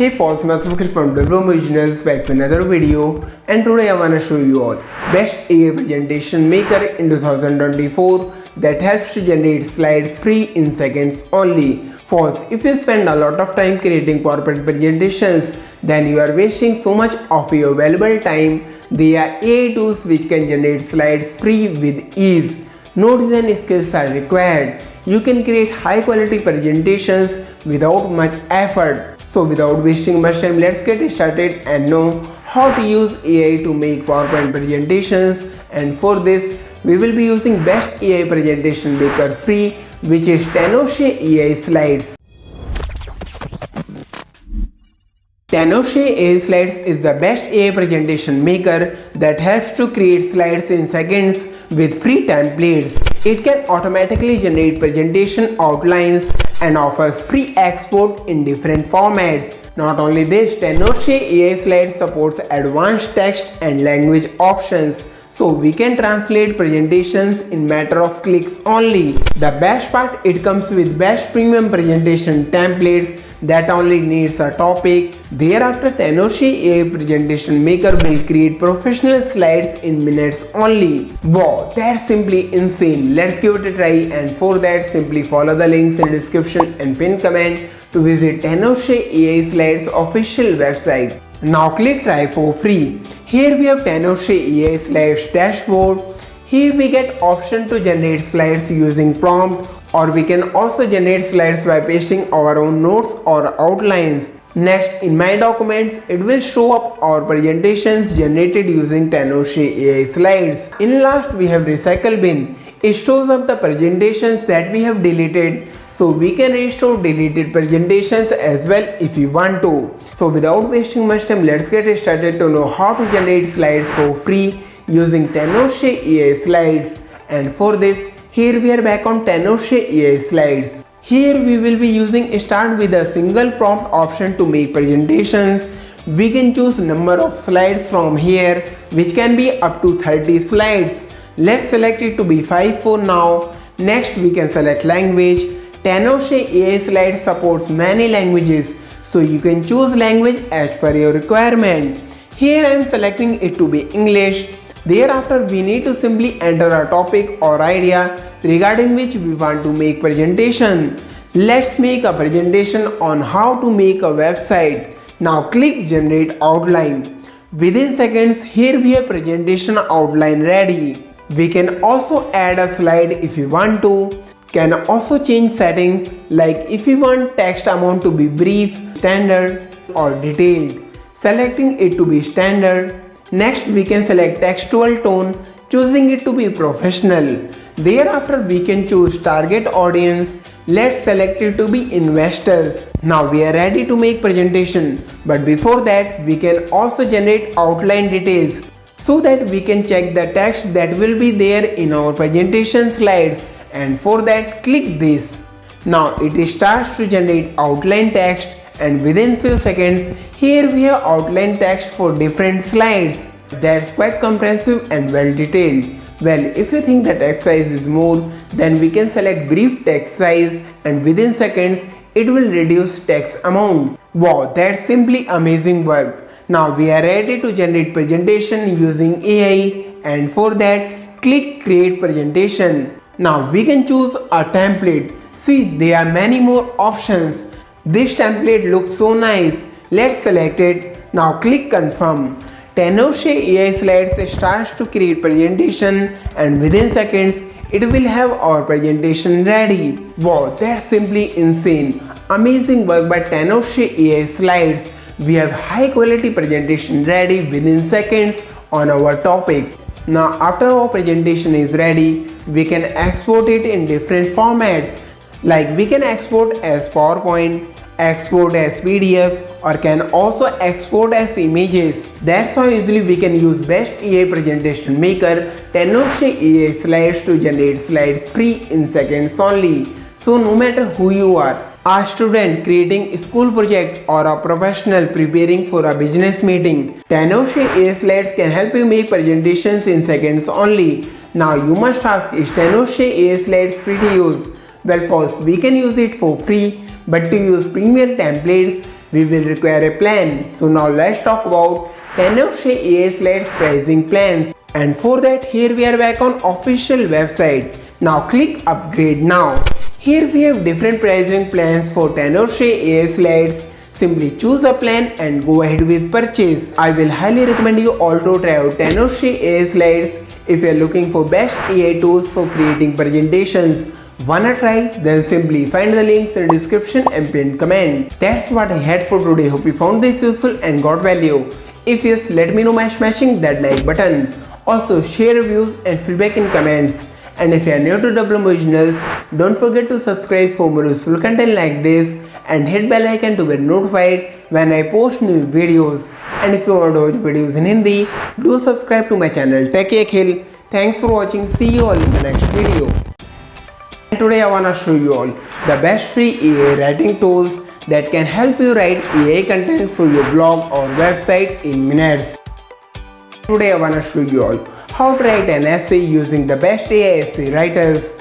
Hey folks, myself from Develop Originals back to another video, and today I wanna show you all best AI presentation maker in 2024 that helps to generate slides free in seconds only. First, if you spend a lot of time creating PowerPoint presentations, then you are wasting so much of your valuable time. There are AI tools which can generate slides free with ease. No design skills are required. You can create high quality presentations without much effort. So without wasting much time, let's get started and know how to use AI to make PowerPoint presentations. And for this, we will be using best AI presentation maker free, which is Tenoshe AI Slides. Tenoshe AI Slides is the best AI presentation maker that helps to create slides in seconds with free templates. It can automatically generate presentation outlines and offers free export in different formats. Not only this, Tenoshe AI Slides supports advanced text and language options, so we can translate presentations in matter of clicks only. The best part, it comes with best premium presentation templates that only needs a topic. Thereafter, Tenoshe AI presentation maker will create professional slides in minutes only. Wow, that's simply insane. Let's give it a try, and for that simply follow the links in the description and pinned comment to visit Tenoshe AI Slides official website. Now click try for free. Here we have Tenoshe AI Slides dashboard. Here we get option to generate slides using prompt, or we can also generate slides by pasting our own notes or outlines. Next, in my documents, it will show up our presentations generated using Tenoshe AI Slides. In last, we have recycle bin. It shows up the presentations that we have deleted, so we can restore deleted presentations as well if you want to. So without wasting much time, let's get started to know how to generate slides for free using Tenoshe AI Slides. And for this, here we are back on Tenoshe AI Slides. Here we will be using start with a single prompt option to make presentations. We can choose number of slides from here, which can be up to 30 slides. Let's select it to be 5 for now. Next, we can select language. Tenoshe AI Slides supports many languages, so you can choose language as per your requirement. Here I am selecting it to be English. Thereafter, we need to simply enter a topic or idea regarding which we want to make presentation. Let's make a presentation on how to make a website. Now click generate outline. Within seconds, here we have presentation outline ready. We can also add a slide if you want to. Can also change settings, like if you want text amount to be brief, standard or detailed. Selecting it to be standard. Next, we can select textual tone, choosing it to be professional. Thereafter, we can choose target audience. Let's select it to be investors. Now we are ready to make presentation, but before that, we can also generate outline details so that we can check the text that will be there in our presentation slides. And for that, click this. Now it starts to generate outline text, and within few seconds, here we have outline text for different slides. That's quite comprehensive and well detailed. Well, if you think that text size is more, then we can select brief text size, and within seconds, it will reduce text amount. Wow, that's simply amazing work. Now we are ready to generate presentation using AI, and for that, click create presentation. Now we can choose a template. See, there are many more options. This template looks so nice. Let's select it. Now click confirm. Tenoshe AI Slides starts to create presentation, and within seconds, it will have our presentation ready. Wow, that's simply insane. Amazing work by Tenoshe AI Slides. We have high quality presentation ready within seconds on our topic. Now after our presentation is ready, we can export it in different formats, like we can export as PowerPoint, export as PDF, or can also export as images. That's how easily we can use best AI presentation maker Tenoshe AI Slides to generate slides free in seconds only. So no matter who you are, a student creating a school project or a professional preparing for a business meeting, Tenoshe AI Slides can help you make presentations in seconds only. Now you must ask, is Tenoshe AI Slides free to use? Well, first we can use it for free, but to use premier templates, we will require a plan. So now let's talk about Tenoshe AI Slides pricing plans. And for that, here we are back on official website. Now click upgrade now. Here we have different pricing plans for Tenoshe AI Slides. Simply choose a plan and go ahead with purchase. I will highly recommend you all to try out Tenoshe AI Slides if you are looking for best AI tools for creating presentations. Wanna try? Then simply find the links in the description and pinned comment. That's what I had for today. Hope you found this useful and got value. If yes, let me know by smashing that like button. Also share reviews and feedback in comments. And if you are new to WM Originals, don't forget to subscribe for more useful content like this and hit bell icon to get notified when I post new videos. And if you want to watch videos in Hindi, do subscribe to my channel Techie Akhil. Thanks for watching. See you all in the next video. And today I wanna show you all the best free AI writing tools that can help you write AI content for your blog or website in minutes. Today I wanna show you all how to write an essay using the best AI essay writers.